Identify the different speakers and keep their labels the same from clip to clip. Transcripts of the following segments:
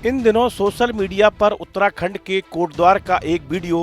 Speaker 1: इन दिनों social media पर उत्तराखंड के कोटद्वार का एक वीडियो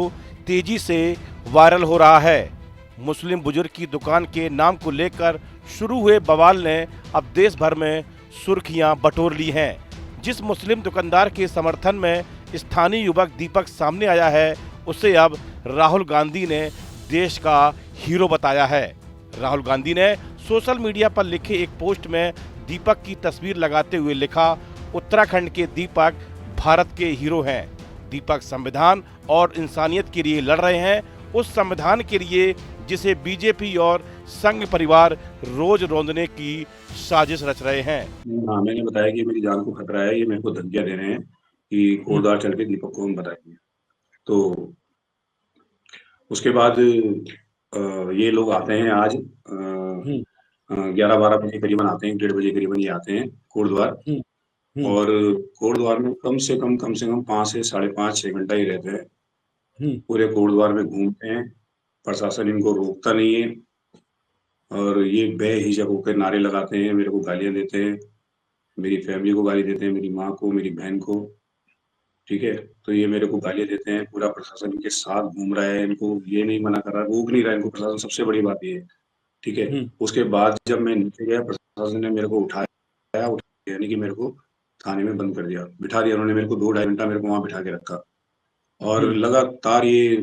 Speaker 1: तेजी से वायरल हो रहा है। मुस्लिम बुजुर्ग की दुकान के नाम को लेकर शुरू हुए बवाल ने अब देश भर में सुर्खियां बटोर ली हैं। जिस मुस्लिम दुकानदार के समर्थन में स्थानीय युवक दीपक सामने आया है, उसे अब राहुल गांधी ने देश का हीरो बताया है। राहुल गांधी ने सोशल मीडिया पर लिखे एक पोस्ट में दीपक की तस्वीर लगाते हुए लिखा, उत्तराखंड के दीपक भारत के हीरो हैं। दीपक संविधान और इंसानियत के लिए लड़ रहे हैं, उस संविधान के लिए जिसे बीजेपी और संघ परिवार रोज रौंदने की साजिश रच रहे हैं।
Speaker 2: हाँ, मैंने बताया कि मेरी जान को खतरा है, ये मेरे को धमकियाँ दे रहे हैं कि कोटद्वार चल के दीपक को हम बताएंगे। तो उसके बाद ये लोग आते हैं आज 11-12 बजे करीबन आते हैं, 1:30 बजे करीबन ये आते हैं कोटद्वार। और कोटद्वार में कम से कम 5 से साढ़े 5-6 घंटा ही रहते हैं। पूरे कोटद्वार में घूमते हैं, प्रशासन इनको रोकता नहीं है और ये बेहिजक होकर नारे लगाते हैं, मेरे को गालियां देते हैं, मेरी फैमिली को गाली देते हैं, मेरी माँ को, मेरी बहन को। ठीक है, तो ये मेरे को गालियां देते हैं, पूरा प्रशासन इनके साथ घूम रहा है, इनको ये नहीं मना कर रहा, रोक नहीं रहा है इनको प्रशासन, सबसे बड़ी बात ये है। ठीक है, उसके बाद जब मैं नीचे गया, प्रशासन ने मेरे को उठाया, यानी कि मेरे को थाने में बंद कर दिया, बिठा दिया उन्होंने मेरे को। 2-2.5 घंटा मेरे को वहां बिठा के रखा और लगातार ये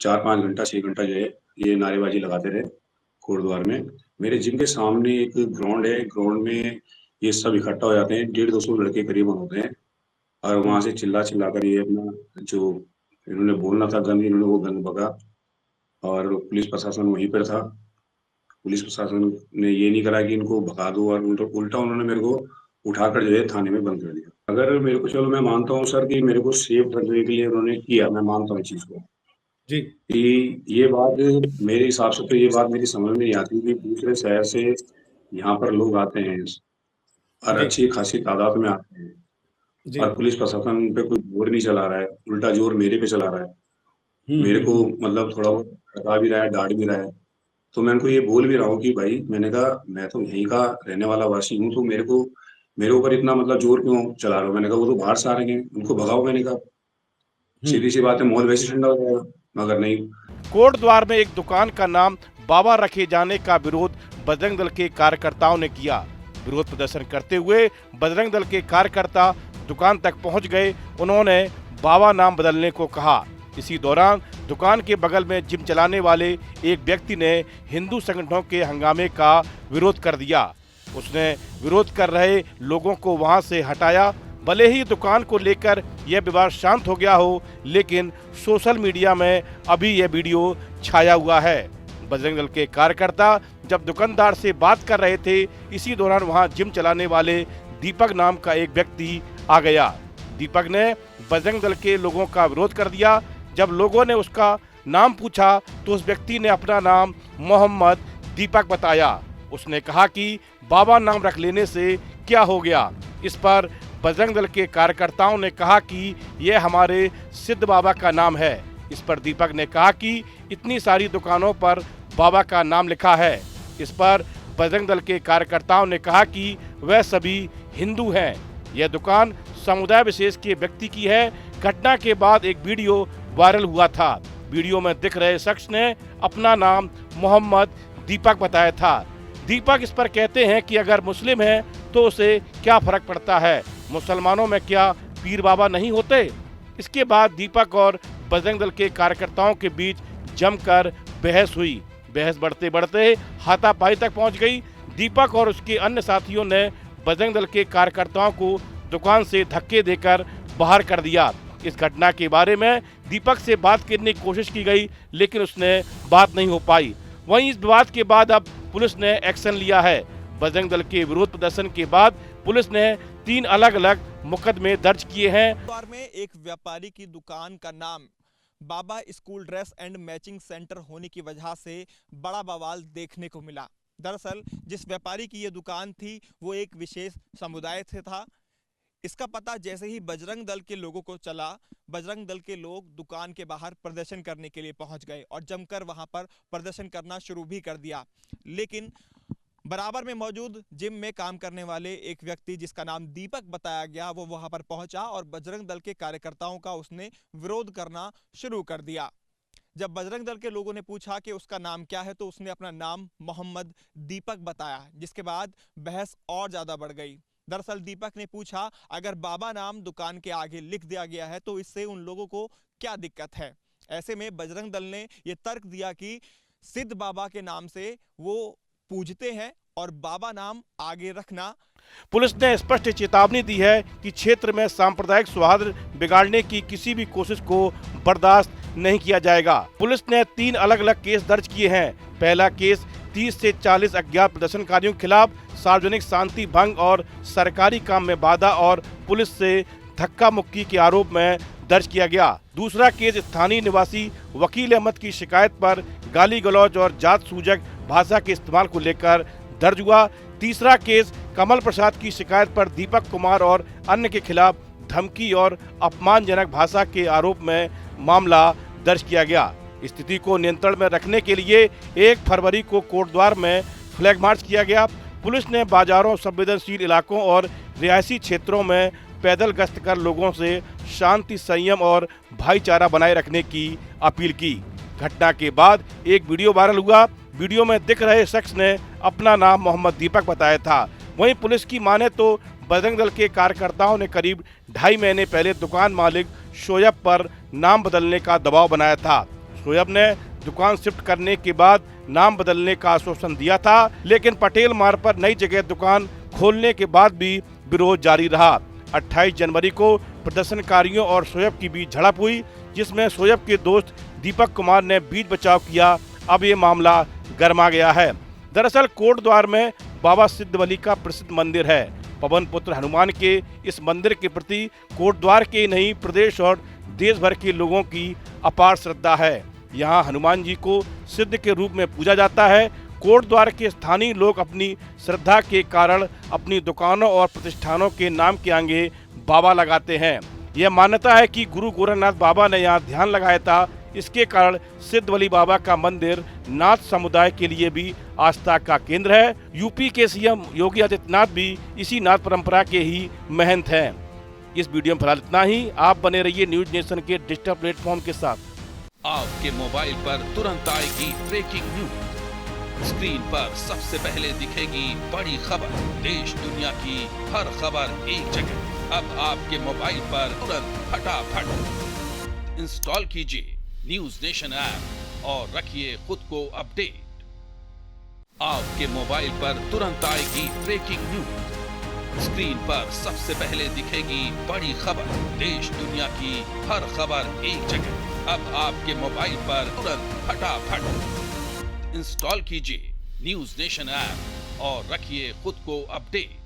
Speaker 2: 4-5 घंटा 6 घंटा जो है ये नारेबाजी लगाते रहे कोटद्वार में। मेरे जिम के सामने एक ग्राउंड है, ग्राउंड में ये सब इकट्ठा हो जाते हैं, 150-200 लड़के करीबन होते हैं और वहां से चिल्ला चिल्ला कर ये अपना जो इन्होंने बोलना था गंद, इन्होंने वो गंद बका। और पुलिस प्रशासन वहीं पर था। पुलिस प्रशासन ने ये नहीं करा कि इनको भगा दो, और उल्टा उन्होंने मेरे को उठाकर जो है थाने में बंद कर दिया। अगर मेरे को, चलो मैं मानता हूँ सर कि मेरे को सेफ रखने के लिए उन्होंने किया, मैं मानता हूँ इस चीज को
Speaker 3: जी।
Speaker 2: कि ये बात मेरे हिसाब से तो ये बात मेरी समझ में नहीं आती कि दूसरे शहर से यहाँ पर लोग आते हैं और
Speaker 3: जी।
Speaker 2: अच्छी खासी तादाद में आते हैं
Speaker 3: जी।
Speaker 2: और पुलिस प्रशासन उन पे कोई जोर नहीं चला रहा है, उल्टा जोर मेरे पे चला रहा है। मेरे को मतलब थोड़ा बहुत हटा भी रहा है, डांट भी रहा है। तो मैं उनको ये बोल भी रहा हूँ कि भाई, मैंने कहा मैं तो यहीं का रहने वाला वासी हूँ, तो मेरे ऊपर इतना मतलब जोर क्यों चला रहे हो। मैंने कहा वो तो बाहर से आ रहे हैं, उनको भगाओ। मैंने कहा सीधी सी बात है, माहौल वैसे ठंडा हो जाएगा। मगर नहीं।
Speaker 1: कोटद्वार में एक दुकान का नाम बाबा रखे जाने का विरोध बजरंग दल के कार्यकर्ताओं ने किया। विरोध प्रदर्शन करते हुए बजरंग दल के कार्यकर्ता दुकान तक पहुंच गए। उन्होंने बाबा नाम बदलने को कहा। इसी दौरान दुकान के बगल में जिम चलाने वाले एक व्यक्ति ने हिंदू संगठनों के हंगामे का विरोध कर दिया। उसने विरोध कर रहे लोगों को वहां से हटाया। भले ही दुकान को लेकर यह विवाद शांत हो गया हो, लेकिन सोशल मीडिया में अभी यह वीडियो छाया हुआ है। बजरंग दल के कार्यकर्ता जब दुकानदार से बात कर रहे थे, इसी दौरान वहां जिम चलाने वाले दीपक नाम का एक व्यक्ति आ गया। दीपक ने बजरंग दल के लोगों का विरोध कर दिया। जब लोगों ने उसका नाम पूछा तो उस व्यक्ति ने अपना नाम मोहम्मद दीपक बताया। उसने कहा कि बाबा नाम रख लेने से क्या हो गया। इस पर बजरंग दल के कार्यकर्ताओं ने कहा कि यह हमारे सिद्ध बाबा का नाम है। इस पर दीपक ने कहा कि इतनी सारी दुकानों पर बाबा का नाम लिखा है। इस पर बजरंग दल के कार्यकर्ताओं ने कहा कि वह सभी हिंदू हैं, यह दुकान समुदाय विशेष के व्यक्ति की है। घटना के बाद एक वीडियो वायरल हुआ था। वीडियो में दिख रहे शख्स ने अपना नाम मोहम्मद दीपक बताया था। दीपक इस पर कहते हैं कि अगर मुस्लिम है तो उसे क्या फर्क पड़ता है, मुसलमानों में क्या पीर बाबा नहीं होते। इसके बाद दीपक और बजरंग दल के कार्यकर्ताओं के बीच जमकर बहस हुई। बहस बढ़ते बढ़ते हाथापाई तक पहुंच गई। दीपक और उसके अन्य साथियों ने बजरंग दल के कार्यकर्ताओं को दुकान से धक्के देकर बाहर कर दिया। इस घटना के बारे में दीपक से बात करने की कोशिश की गई, लेकिन उसने बात नहीं हो पाई। वहीं इस विवाद के बाद अब पुलिस ने एक्शन लिया है। बजरंग दल के विरोध प्रदर्शन के बाद पुलिस ने 3 अलग अलग मुकदमे दर्ज किए हैं।
Speaker 4: कोटद्वार में एक व्यापारी की दुकान का नाम Baba school dress and matching centre होने की वजह से बड़ा बवाल देखने को मिला। दरअसल जिस व्यापारी की ये दुकान थी वो एक विशेष समुदाय से था। इसका पता जैसे ही बजरंग दल के लोगों को चला, बजरंग दल के लोग दुकान के बाहर प्रदर्शन करने के लिए पहुंच गए और जमकर वहां पर प्रदर्शन करना शुरू भी कर दिया। लेकिन बराबर में मौजूद जिम में काम करने वाले एक व्यक्ति जिसका नाम दीपक बताया गया, वो वहां पर पहुंचा और बजरंग दल के कार्यकर्ताओं का उसने विरोध करना शुरू कर दिया। जब बजरंग दल के लोगों ने पूछा कि उसका नाम क्या है, तो उसने अपना नाम मोहम्मद दीपक बताया, जिसके बाद बहस और ज्यादा बढ़ गई। दरअसल दीपक ने पूछा, अगर बाबा नाम दुकान के आगे लिख दिया गया है तो इससे उन लोगों को क्या दिक्कत है। ऐसे में बजरंग दल ने यह तर्क दिया कि सिद्ध बाबा के नाम से वो पूजते हैं और बाबा नाम आगे रखना।
Speaker 1: पुलिस ने स्पष्ट चेतावनी दी है कि क्षेत्र में सांप्रदायिक सौहार्द बिगाड़ने की किसी भी कोशिश को बर्दाश्त नहीं किया जाएगा। पुलिस ने 3 अलग अलग केस दर्ज किए हैं। पहला केस 30 से 40 अज्ञात प्रदर्शनकारियों के खिलाफ सार्वजनिक शांति भंग और सरकारी काम में बाधा और पुलिस से धक्का मुक्की के आरोप में दर्ज किया गया। दूसरा केस स्थानीय निवासी वकील अहमद की शिकायत पर गाली गलौज और जात सूचक भाषा के इस्तेमाल को लेकर दर्ज हुआ। तीसरा केस कमल प्रसाद की शिकायत पर दीपक कुमार और अन्य के खिलाफ धमकी और अपमानजनक भाषा के आरोप में मामला दर्ज किया गया। स्थिति को नियंत्रण में रखने के लिए 1 फरवरी को कोटद्वार में फ्लैग मार्च किया गया। पुलिस ने बाजारों, संवेदनशील इलाकों और रिहायशी क्षेत्रों में पैदल गश्त कर लोगों से शांति, संयम और भाईचारा बनाए रखने की अपील की। घटना के बाद एक वीडियो वायरल हुआ। वीडियो में दिख रहे शख्स ने अपना नाम मोहम्मद दीपक बताया था। वहीं पुलिस की माने तो बजरंग दल के कार्यकर्ताओं ने करीब 2.5 महीने पहले दुकान मालिक शोएब पर नाम बदलने का दबाव बनाया था। शोएब ने दुकान शिफ्ट करने के बाद नाम बदलने का आश्वासन दिया था, लेकिन पटेल मार्ग पर नई जगह दुकान खोलने के बाद भी विरोध जारी रहा। 28 जनवरी को प्रदर्शनकारियों और शोएब की बीच झड़प हुई, जिसमें शोएब के दोस्त दीपक कुमार ने बीच बचाव किया। अब ये मामला गरमा गया है। दरअसल कोटद्वार में बाबा सिद्धवली का प्रसिद्ध मंदिर है। पवन पुत्र हनुमान के इस मंदिर के प्रति कोटद्वार के नहीं, प्रदेश और देश भर के लोगों की अपार श्रद्धा है। यहाँ हनुमान जी को सिद्ध के रूप में पूजा जाता है। कोटद्वार के स्थानीय लोग अपनी श्रद्धा के कारण अपनी दुकानों और प्रतिष्ठानों के नाम के आगे बाबा लगाते हैं। यह मान्यता है कि गुरु गोरखनाथ बाबा ने यहाँ ध्यान लगाया था। इसके कारण सिद्धवली बाबा का मंदिर नाथ समुदाय के लिए भी आस्था का केंद्र है। यूपी के सीएम योगी आदित्यनाथ भी इसी नाथ परंपरा के ही महंत हैं। इस वीडियो में फिलहाल इतना ही। आप बने रहिए न्यूज नेशन के डिजिटल प्लेटफॉर्म के साथ।
Speaker 3: आपके मोबाइल पर तुरंत आएगी ब्रेकिंग न्यूज। स्क्रीन पर सबसे पहले दिखेगी बड़ी खबर। देश दुनिया की हर खबर एक जगह। अब आपके मोबाइल पर तुरंत फटाफट इंस्टॉल कीजिए न्यूज नेशन ऐप और रखिए खुद को अपडेट। आपके मोबाइल पर तुरंत आएगी ब्रेकिंग न्यूज। स्क्रीन पर सबसे पहले दिखेगी बड़ी खबर। देश दुनिया की हर खबर एक जगह। अब आपके मोबाइल पर तुरंत फटाफट इंस्टॉल कीजिए न्यूज नेशन ऐप और रखिए खुद को अपडेट।